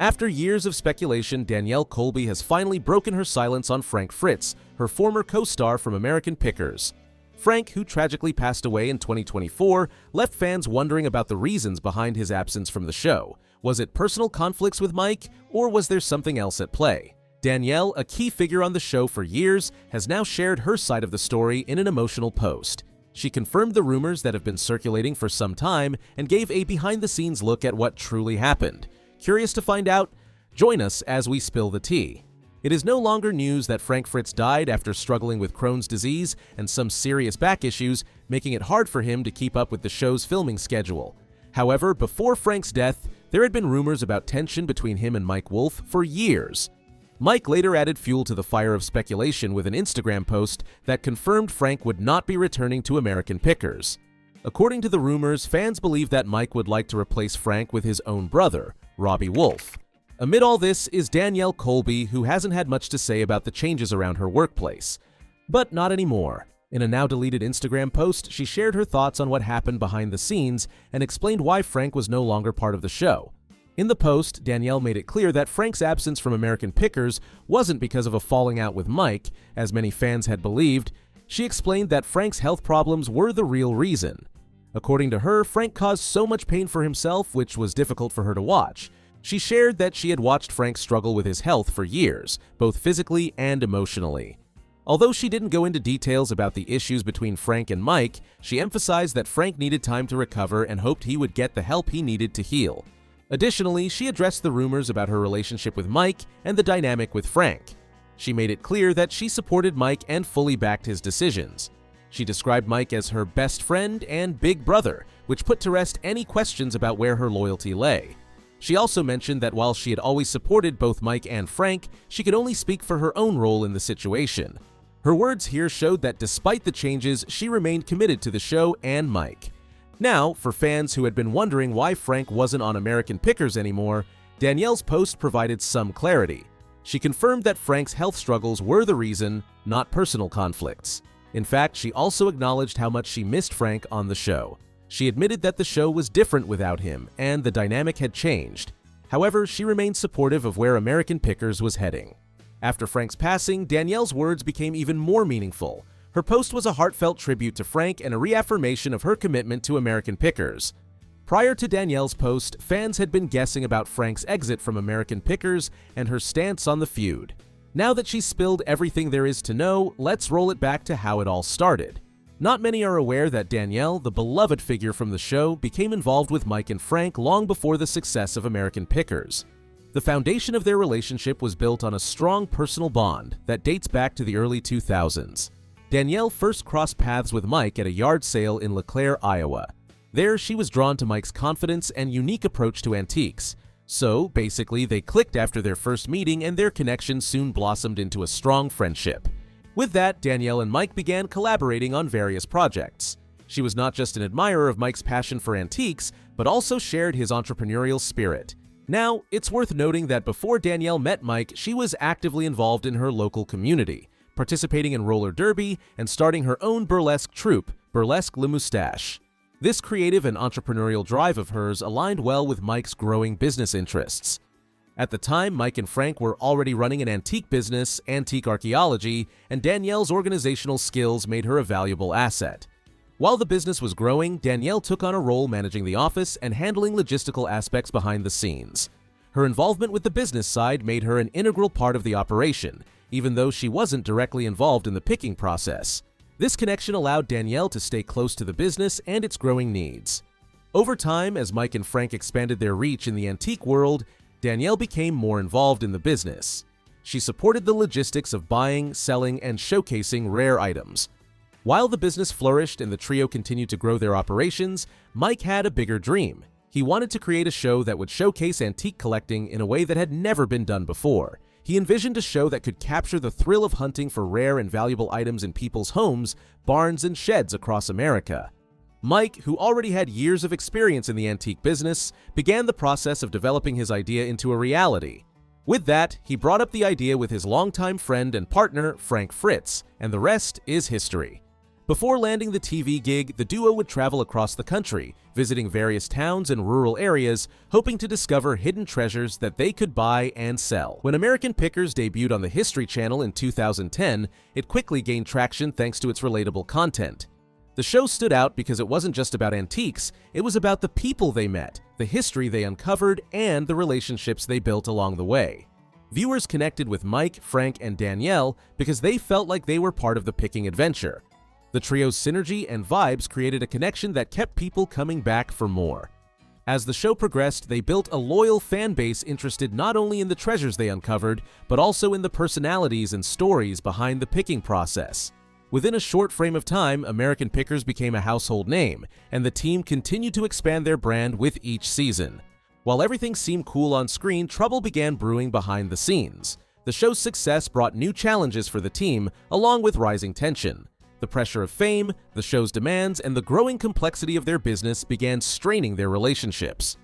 After years of speculation, Danielle Colby has finally broken her silence on Frank Fritz, her former co-star from American Pickers. Frank, who tragically passed away in 2024, left fans wondering about the reasons behind his absence from the show. Was it personal conflicts with Mike, or was there something else at play? Danielle, a key figure on the show for years, has now shared her side of the story in an emotional post. She confirmed the rumors that have been circulating for some time and gave a behind-the-scenes look at what truly happened. Curious to find out? Join us as we spill the tea. It is no longer news that Frank Fritz died after struggling with Crohn's disease and some serious back issues, making it hard for him to keep up with the show's filming schedule. However, before Frank's death, there had been rumors about tension between him and Mike Wolfe for years. Mike later added fuel to the fire of speculation with an Instagram post that confirmed Frank would not be returning to American Pickers. According to the rumors, fans believe that Mike would like to replace Frank with his own brother, Robbie Wolfe. Amid all this is Danielle Colby, who hasn't had much to say about the changes around her workplace. But not anymore. In a now-deleted Instagram post, she shared her thoughts on what happened behind the scenes and explained why Frank was no longer part of the show. In the post, Danielle made it clear that Frank's absence from American Pickers wasn't because of a falling out with Mike, as many fans had believed. She explained that Frank's health problems were the real reason. According to her, Frank caused so much pain for himself, which was difficult for her to watch. She shared that she had watched Frank struggle with his health for years, both physically and emotionally. Although she didn't go into details about the issues between Frank and Mike, she emphasized that Frank needed time to recover and hoped he would get the help he needed to heal. Additionally, she addressed the rumors about her relationship with Mike and the dynamic with Frank. She made it clear that she supported Mike and fully backed his decisions. She described Mike as her best friend and big brother, which put to rest any questions about where her loyalty lay. She also mentioned that while she had always supported both Mike and Frank, she could only speak for her own role in the situation. Her words here showed that despite the changes, she remained committed to the show and Mike. Now, for fans who had been wondering why Frank wasn't on American Pickers anymore, Danielle's post provided some clarity. She confirmed that Frank's health struggles were the reason, not personal conflicts. In fact, she also acknowledged how much she missed Frank on the show. She admitted that the show was different without him, and the dynamic had changed. However, she remained supportive of where American Pickers was heading. After Frank's passing, Danielle's words became even more meaningful. Her post was a heartfelt tribute to Frank and a reaffirmation of her commitment to American Pickers. Prior to Danielle's post, fans had been guessing about Frank's exit from American Pickers and her stance on the feud. Now that she's spilled everything there is to know, let's roll it back to how it all started. Not many are aware that Danielle, the beloved figure from the show, became involved with Mike and Frank long before the success of American Pickers. The foundation of their relationship was built on a strong personal bond that dates back to the early 2000s. Danielle first crossed paths with Mike at a yard sale in LeClaire, Iowa. There, she was drawn to Mike's confidence and unique approach to antiques. So, basically, they clicked after their first meeting and their connection soon blossomed into a strong friendship. With that, Danielle and Mike began collaborating on various projects. She was not just an admirer of Mike's passion for antiques, but also shared his entrepreneurial spirit. Now, it's worth noting that before Danielle met Mike, she was actively involved in her local community, participating in roller derby and starting her own burlesque troupe, Burlesque Le Moustache. This creative and entrepreneurial drive of hers aligned well with Mike's growing business interests. At the time, Mike and Frank were already running an antique business, Antique Archaeology, and Danielle's organizational skills made her a valuable asset. While the business was growing, Danielle took on a role managing the office and handling logistical aspects behind the scenes. Her involvement with the business side made her an integral part of the operation, even though she wasn't directly involved in the picking process. This connection allowed Danielle to stay close to the business and its growing needs. Over time, as Mike and Frank expanded their reach in the antique world, Danielle became more involved in the business. She supported the logistics of buying, selling, and showcasing rare items. While the business flourished and the trio continued to grow their operations, Mike had a bigger dream. He wanted to create a show that would showcase antique collecting in a way that had never been done before. He envisioned a show that could capture the thrill of hunting for rare and valuable items in people's homes, barns, and sheds across America. Mike, who already had years of experience in the antique business, began the process of developing his idea into a reality. With that, he brought up the idea with his longtime friend and partner, Frank Fritz, and the rest is history. Before landing the TV gig, the duo would travel across the country, visiting various towns and rural areas, hoping to discover hidden treasures that they could buy and sell. When American Pickers debuted on the History Channel in 2010, it quickly gained traction thanks to its relatable content. The show stood out because it wasn't just about antiques, it was about the people they met, the history they uncovered, and the relationships they built along the way. Viewers connected with Mike, Frank, and Danielle because they felt like they were part of the picking adventure. The trio's synergy and vibes created a connection that kept people coming back for more. As the show progressed, they built a loyal fan base interested not only in the treasures they uncovered, but also in the personalities and stories behind the picking process. Within a short frame of time, American Pickers became a household name, and the team continued to expand their brand with each season. While everything seemed cool on screen, trouble began brewing behind the scenes. The show's success brought new challenges for the team, along with rising tension. The pressure of fame, the show's demands, and the growing complexity of their business began straining their relationships.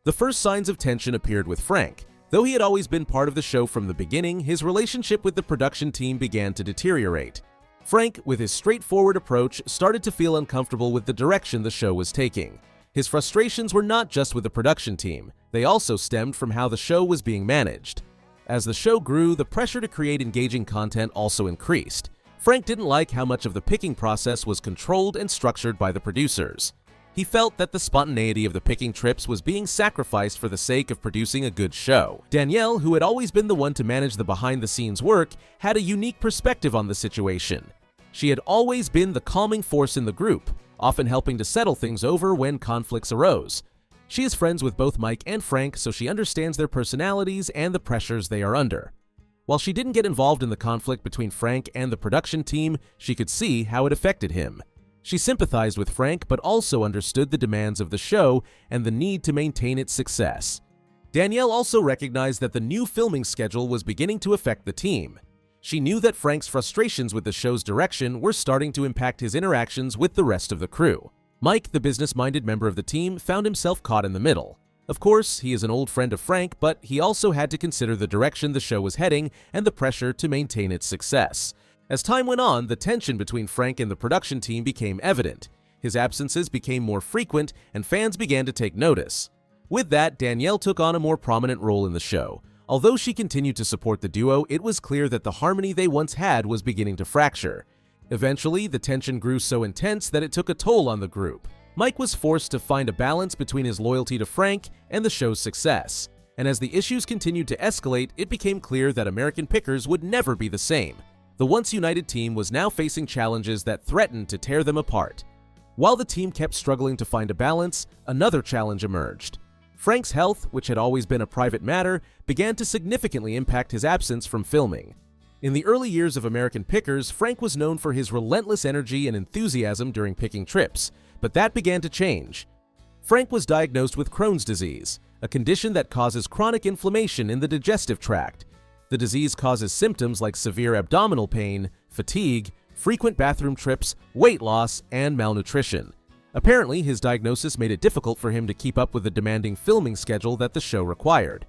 The first signs of tension appeared with Frank. Though he had always been part of the show from the beginning, his relationship with the production team began to deteriorate. Frank, with his straightforward approach, started to feel uncomfortable with the direction the show was taking. His frustrations were not just with the production team, they also stemmed from how the show was being managed. As the show grew, the pressure to create engaging content also increased. Frank didn't like how much of the picking process was controlled and structured by the producers. He felt that the spontaneity of the picking trips was being sacrificed for the sake of producing a good show. Danielle, who had always been the one to manage the behind-the-scenes work, had a unique perspective on the situation. She had always been the calming force in the group, often helping to settle things over when conflicts arose. She is friends with both Mike and Frank, so she understands their personalities and the pressures they are under. While she didn't get involved in the conflict between Frank and the production team, she could see how it affected him. She sympathized with Frank but also understood the demands of the show and the need to maintain its success. Danielle also recognized that the new filming schedule was beginning to affect the team. She knew that Frank's frustrations with the show's direction were starting to impact his interactions with the rest of the crew. Mike, the business-minded member of the team, found himself caught in the middle. Of course, he is an old friend of Frank, but he also had to consider the direction the show was heading and the pressure to maintain its success. As time went on, the tension between Frank and the production team became evident. His absences became more frequent, and fans began to take notice. With that, Danielle took on a more prominent role in the show. Although she continued to support the duo, it was clear that the harmony they once had was beginning to fracture. Eventually, the tension grew so intense that it took a toll on the group. Mike was forced to find a balance between his loyalty to Frank and the show's success. And as the issues continued to escalate, it became clear that American Pickers would never be the same. The once united team was now facing challenges that threatened to tear them apart. While the team kept struggling to find a balance, another challenge emerged. Frank's health, which had always been a private matter, began to significantly impact his absence from filming. In the early years of American Pickers, Frank was known for his relentless energy and enthusiasm during picking trips, but that began to change. Frank was diagnosed with Crohn's disease, a condition that causes chronic inflammation in the digestive tract. The disease causes symptoms like severe abdominal pain, fatigue, frequent bathroom trips, weight loss, and malnutrition. Apparently, his diagnosis made it difficult for him to keep up with the demanding filming schedule that the show required.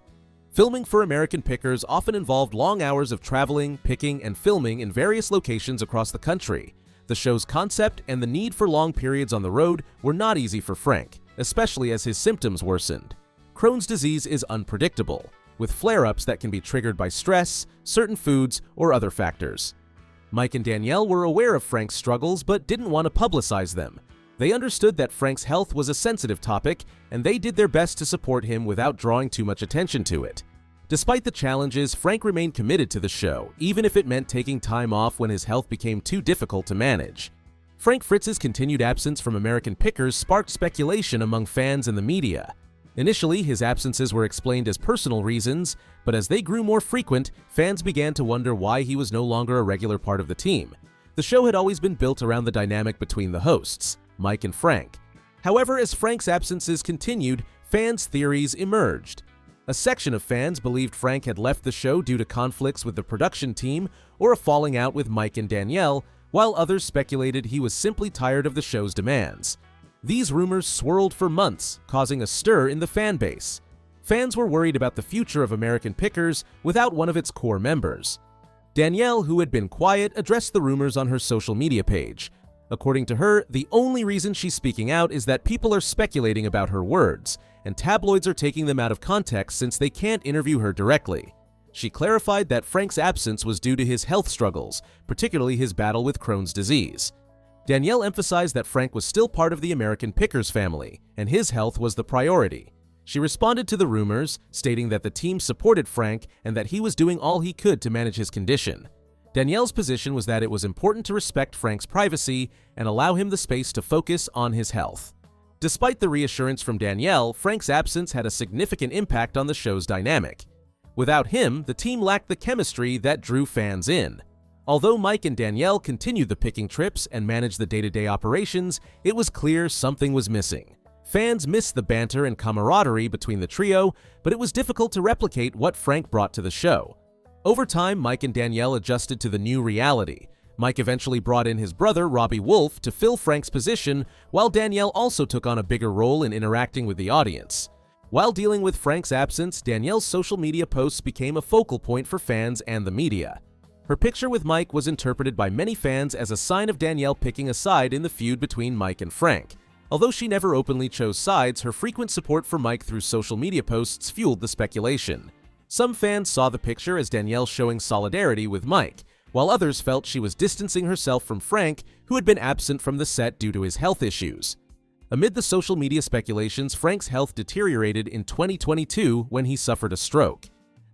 Filming for American Pickers often involved long hours of traveling, picking, and filming in various locations across the country. The show's concept and the need for long periods on the road were not easy for Frank, especially as his symptoms worsened. Crohn's disease is unpredictable, with flare-ups that can be triggered by stress, certain foods, or other factors. Mike and Danielle were aware of Frank's struggles but didn't want to publicize them. They understood that Frank's health was a sensitive topic, and they did their best to support him without drawing too much attention to it. Despite the challenges, Frank remained committed to the show, even if it meant taking time off when his health became too difficult to manage. Frank Fritz's continued absence from American Pickers sparked speculation among fans and the media. Initially, his absences were explained as personal reasons, but as they grew more frequent, fans began to wonder why he was no longer a regular part of the team. The show had always been built around the dynamic between the hosts, Mike and Frank. However, as Frank's absences continued, fans' theories emerged. A section of fans believed Frank had left the show due to conflicts with the production team or a falling out with Mike and Danielle, while others speculated he was simply tired of the show's demands. These rumors swirled for months, causing a stir in the fan base. Fans were worried about the future of American Pickers without one of its core members. Danielle, who had been quiet, addressed the rumors on her social media page. According to her, the only reason she's speaking out is that people are speculating about her words, and tabloids are taking them out of context since they can't interview her directly. She clarified that Frank's absence was due to his health struggles, particularly his battle with Crohn's disease. Danielle emphasized that Frank was still part of the American Pickers family, and his health was the priority. She responded to the rumors, stating that the team supported Frank and that he was doing all he could to manage his condition. Danielle's position was that it was important to respect Frank's privacy and allow him the space to focus on his health. Despite the reassurance from Danielle, Frank's absence had a significant impact on the show's dynamic. Without him, the team lacked the chemistry that drew fans in. Although Mike and Danielle continued the picking trips and managed the day-to-day operations, it was clear something was missing. Fans missed the banter and camaraderie between the trio, but it was difficult to replicate what Frank brought to the show. Over time, Mike and Danielle adjusted to the new reality. Mike eventually brought in his brother, Robbie Wolf, to fill Frank's position, while Danielle also took on a bigger role in interacting with the audience. While dealing with Frank's absence, Danielle's social media posts became a focal point for fans and the media. Her picture with Mike was interpreted by many fans as a sign of Danielle picking a side in the feud between Mike and Frank. Although she never openly chose sides, her frequent support for Mike through social media posts fueled the speculation. Some fans saw the picture as Danielle showing solidarity with Mike, while others felt she was distancing herself from Frank, who had been absent from the set due to his health issues. Amid the social media speculations, Frank's health deteriorated in 2022 when he suffered a stroke.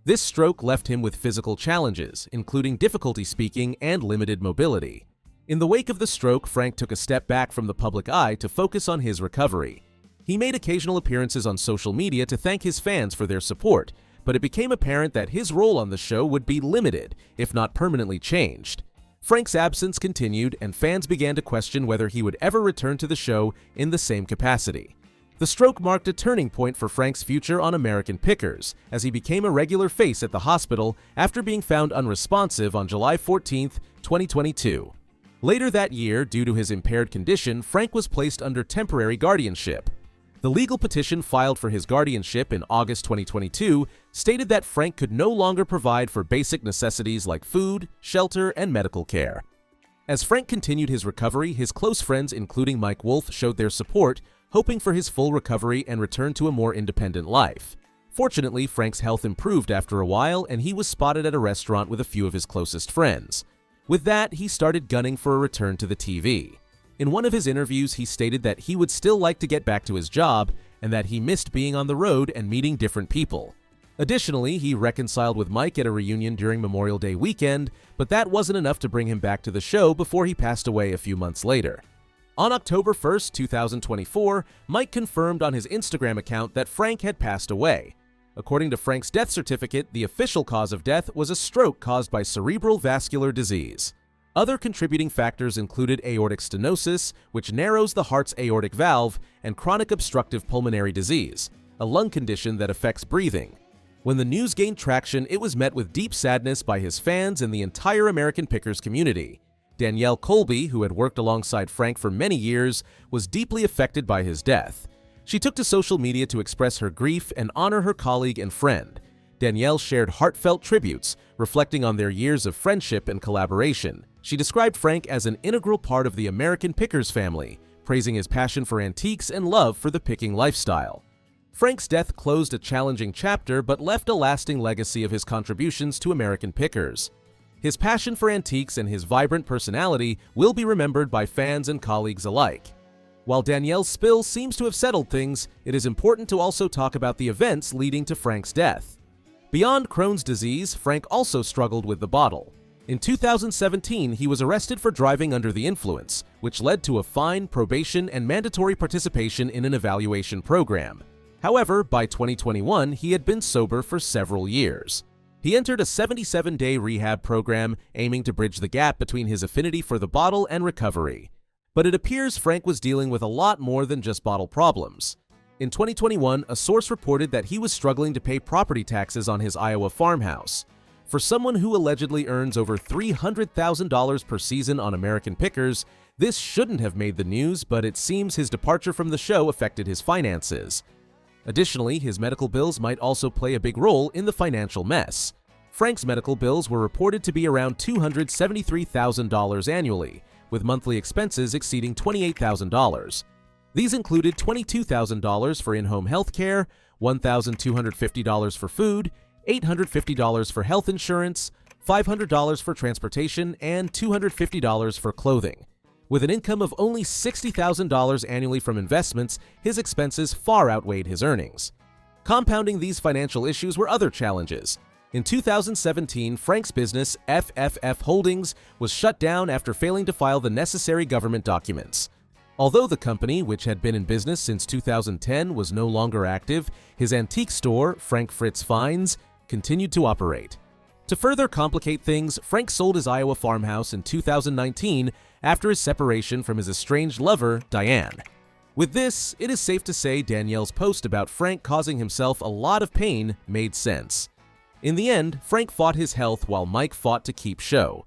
This stroke left him with physical challenges, including difficulty speaking and limited mobility. In the wake of the stroke, Frank took a step back from the public eye to focus on his recovery. He made occasional appearances on social media to thank his fans for their support, but it became apparent that his role on the show would be limited, if not permanently changed. Frank's absence continued, and fans began to question whether he would ever return to the show in the same capacity. The stroke marked a turning point for Frank's future on American Pickers, as he became a regular face at the hospital after being found unresponsive on July 14, 2022. Later that year, due to his impaired condition, Frank was placed under temporary guardianship. The legal petition filed for his guardianship in August 2022 stated that Frank could no longer provide for basic necessities like food, shelter, and medical care. As Frank continued his recovery, his close friends, including Mike Wolf, showed their support, hoping for his full recovery and return to a more independent life. Fortunately, Frank's health improved after a while, and he was spotted at a restaurant with a few of his closest friends. With that, he started gunning for a return to the TV. In one of his interviews, he stated that he would still like to get back to his job and that he missed being on the road and meeting different people. Additionally, he reconciled with Mike at a reunion during Memorial Day weekend, but that wasn't enough to bring him back to the show before he passed away a few months later. On October 1, 2024, Mike confirmed on his Instagram account that Frank had passed away. According to Frank's death certificate, the official cause of death was a stroke caused by cerebral vascular disease. Other contributing factors included aortic stenosis, which narrows the heart's aortic valve, and chronic obstructive pulmonary disease, a lung condition that affects breathing. When the news gained traction, it was met with deep sadness by his fans and the entire American Pickers community. Danielle Colby, who had worked alongside Frank for many years, was deeply affected by his death. She took to social media to express her grief and honor her colleague and friend. Danielle shared heartfelt tributes, reflecting on their years of friendship and collaboration. She described Frank as an integral part of the American Pickers family, praising his passion for antiques and love for the picking lifestyle. Frank's death closed a challenging chapter but left a lasting legacy of his contributions to American Pickers. His passion for antiques and his vibrant personality will be remembered by fans and colleagues alike. While Danielle's spill seems to have settled things, it is important to also talk about the events leading to Frank's death. Beyond Crohn's disease, Frank also struggled with the bottle. In 2017, he was arrested for driving under the influence, which led to a fine, probation, and mandatory participation in an evaluation program. However, by 2021, he had been sober for several years. He entered a 77-day rehab program aiming to bridge the gap between his affinity for the bottle and recovery. But it appears Frank was dealing with a lot more than just bottle problems. In 2021, a source reported that he was struggling to pay property taxes on his Iowa farmhouse. For someone who allegedly earns over $300,000 per season on American Pickers, this shouldn't have made the news, but it seems his departure from the show affected his finances. Additionally, his medical bills might also play a big role in the financial mess. Frank's medical bills were reported to be around $273,000 annually, with monthly expenses exceeding $28,000. These included $22,000 for in-home health care, $1,250 for food, $850 for health insurance, $500 for transportation, and $250 for clothing. With an income of only $60,000 annually from investments, his expenses far outweighed his earnings. Compounding these financial issues were other challenges. In 2017, Frank's business, FFF Holdings, was shut down after failing to file the necessary government documents. Although the company, which had been in business since 2010, was no longer active, his antique store, Frank Fritz Finds, continued to operate. To further complicate things, Frank sold his Iowa farmhouse in 2019 after his separation from his estranged lover, Diane. With this, it is safe to say Danielle's post about Frank causing himself a lot of pain made sense. In the end, Frank fought his health while Mike fought to keep show.